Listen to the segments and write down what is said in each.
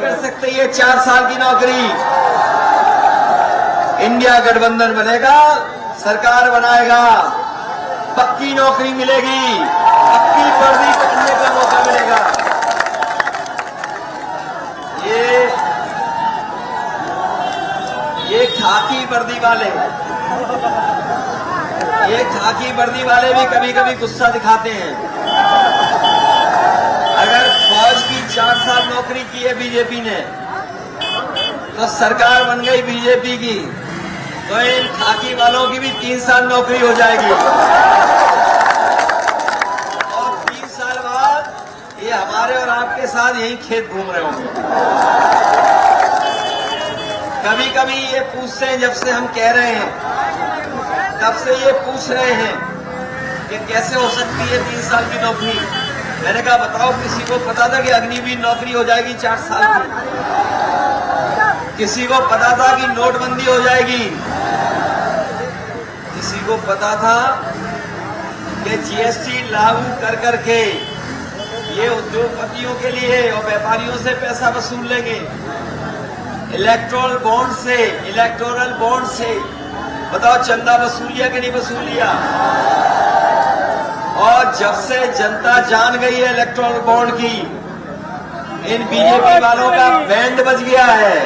कर सकते ये 4 साल की नौकरी। इंडिया गठबंधन बनेगा, सरकार बनाएगा, पक्की नौकरी मिलेगी, पक्की वर्दी पहनने का मौका मिलेगा। ये खाकी वर्दी वाले भी कभी कभी गुस्सा दिखाते हैं। अगर फौज की 4 साल नौकरी की है बीजेपी ने, तो सरकार बन गई बीजेपी की, तो इन खाकी वालों की भी 3 साल नौकरी हो जाएगी और 3 साल बाद ये हमारे और आपके साथ यही खेत घूम रहे होंगे। कभी कभी ये पूछते हैं, जब से हम कह रहे हैं तब से ये पूछ रहे हैं कि कैसे हो सकती है 3 साल की नौकरी। मैंने कहा बताओ, किसी को पता था कि अग्निवीर नौकरी हो जाएगी 4 साल की? किसी को पता था कि नोटबंदी हो जाएगी? किसी को पता था कि जीएसटी लागू कर करके ये उद्योगपतियों के लिए और व्यापारियों से पैसा वसूल लेंगे? इलेक्टोरल बॉन्ड से बताओ, चंदा वसूल लिया कि नहीं वसूल लिया? और जब से जनता जान गई है इलेक्टोरल बॉन्ड की, इन बीजेपी वालों का बैंड बज गया है।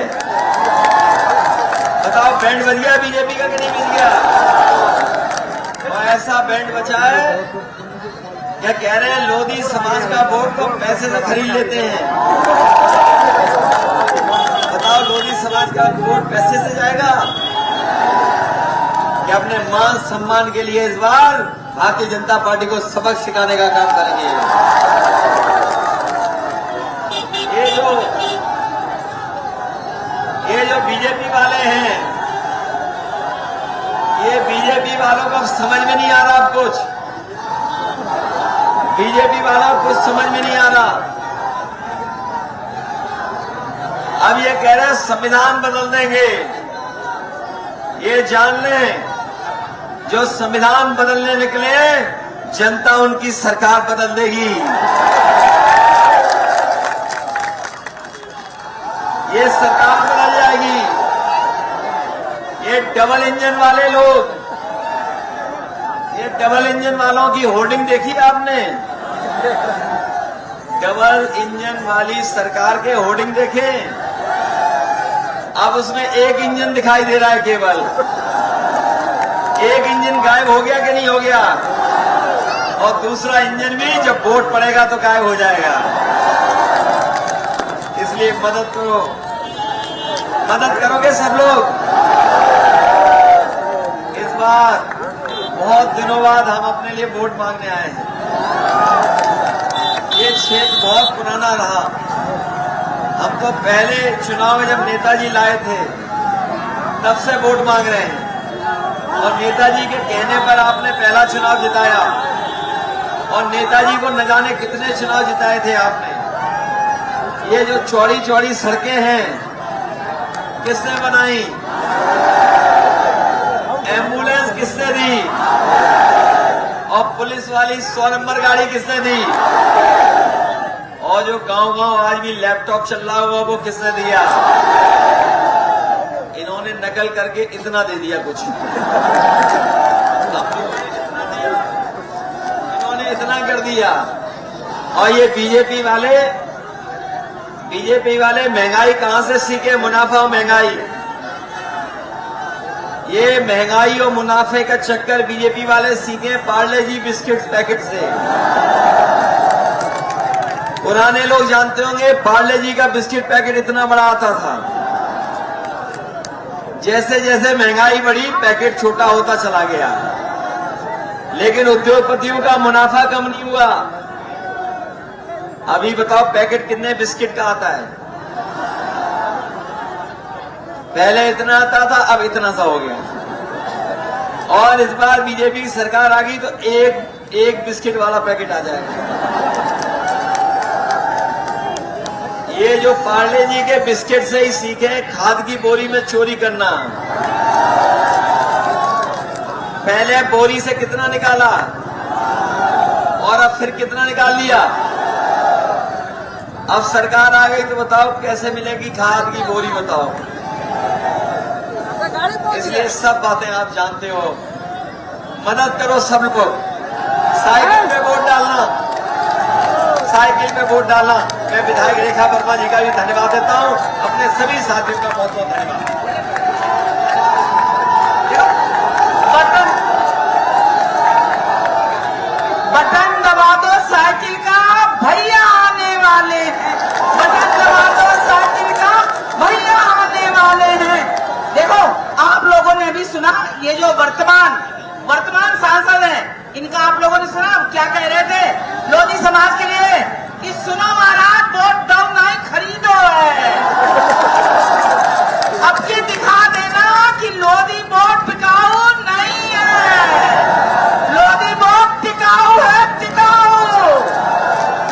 बताओ, बैंड बज गया बीजेपी का कि नहीं बज गया? और ऐसा बैंड बचा है, क्या कह रहे हैं, लोधी समाज का वोट तो पैसे से खरीद लेते हैं। बताओ, लोधी समाज का वोट पैसे से जाएगा कि अपने मान सम्मान के लिए इस बार भारतीय जनता पार्टी को सबक सिखाने का काम करेंगे? ये जो बीजेपी वाले हैं, ये बीजेपी वालों को अब समझ में नहीं आ रहा। अब कुछ बीजेपी वालों को कुछ समझ में नहीं आ रहा। अब ये कह रहे हैं संविधान बदल देंगे। ये जान लें, जो संविधान बदलने निकले, जनता उनकी सरकार बदल देगी। ये सरकार बदल जाएगी। ये डबल इंजन वाले लोग, ये डबल इंजन वालों की होर्डिंग देखी आपने? डबल इंजन वाली सरकार के होर्डिंग देखे? अब उसमें एक इंजन दिखाई दे रहा है, केवल एक इंजन गायब हो गया कि नहीं हो गया? और दूसरा इंजन भी जब वोट पड़ेगा तो गायब हो जाएगा। इसलिए मदद करोगे सब लोग? इस बार बहुत दिनों बाद हम अपने लिए वोट मांगने आए हैं। ये क्षेत्र बहुत पुराना रहा। हम तो पहले चुनाव में जब नेताजी लाए थे तब से वोट मांग रहे हैं, और नेताजी के कहने पर आपने पहला चुनाव जिताया, और नेताजी को न जाने कितने चुनाव जिताए थे आपने। ये जो चौड़ी चौड़ी सड़कें हैं, किसने बनाई? एम्बुलेंस किसने दी? और पुलिस वाली 100 नंबर गाड़ी किसने दी? और जो गांव-गांव आज भी लैपटॉप चल रहा हुआ, वो किसने दिया? इन्होंने नकल करके इतना दे दिया कुछ। इन्होंने इतना कर दिया। और ये बीजेपी वाले महंगाई कहां से सीखे? मुनाफा और महंगाई। ये महंगाई और मुनाफे का चक्कर बीजेपी वाले सीखे पार्ले जी बिस्किट पैकेट से। पुराने लोग जानते होंगे, पार्ले जी का बिस्किट पैकेट इतना बड़ा आता था। जैसे जैसे महंगाई बढ़ी, पैकेट छोटा होता चला गया, लेकिन उद्योगपतियों का मुनाफा कम नहीं हुआ। अभी बताओ, पैकेट कितने बिस्किट का आता है? पहले इतना आता था, अब इतना सा हो गया। और इस बार बीजेपी की सरकार आ गई तो एक बिस्किट वाला पैकेट आ जाएगा। ये जो पार्ले जी के बिस्किट से ही सीखे खाद की बोरी में चोरी करना। पहले बोरी से कितना निकाला और अब फिर कितना निकाल लिया? अब सरकार आ गई तो बताओ कैसे मिलेगी खाद की बोरी, बताओ। इसलिए सब बातें आप जानते हो। मदद करो सबको, साइकिल पे वोट डालना, साइकिल पे वोट डालना। मैं विधायक रेखा वर्मा जी का भी धन्यवाद देता हूं, अपने सभी साथियों का बहुत बहुत धन्यवाद। बटन दबा दो साइकिल का, भैया आने वाले हैं। बटन दबा दो साइकिल का, भैया आने वाले हैं। देखो, आप लोगों ने भी सुना, ये जो वर्तमान सांसद हैं, इनका आप लोगों ने सुना क्या कह रहे थे लोधी समाज के लिए कि सुनो महाराज, वोट दो नहीं खरीदो है। अब ये दिखा देना कि लोधी वोट बिकाऊ नहीं है, लोधी वोट टिकाऊ है, टिकाऊ।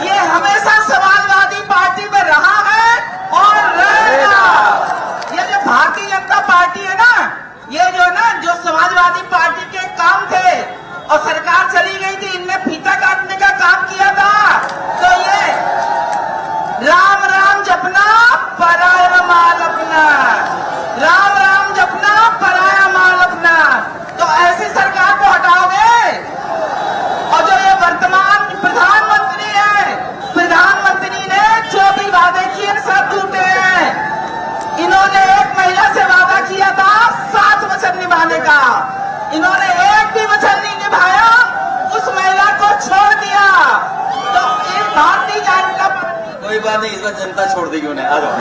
ये हमेशा समाजवादी पार्टी में रहा है और रहेगा। ये जो भारतीय जनता पार्टी है ना, ये जो समाजवादी पार्टी के काम थे और सरकार चली गई थी, इनने फीता काटने का काम किया था। तो ये राम राम जपना, पराया माल अपना, राम राम जपना, पराया माल अपना। तो ऐसी सरकार को हटाओगे। और जो ये वर्तमान प्रधानमंत्री है, प्रधानमंत्री ने जो भी वादे किए सब झूठे हैं। इन्होंने एक महिला से वादा किया था 7 वचन निभाने का, इन्होंने एक भी वचन नहीं निभाया, उस महिला को छोड़ दिया। तो इस भारतीय जनता पार्टी, कोई बात नहीं, इस बार जनता छोड़ देगी उन्हें। आ जाओ।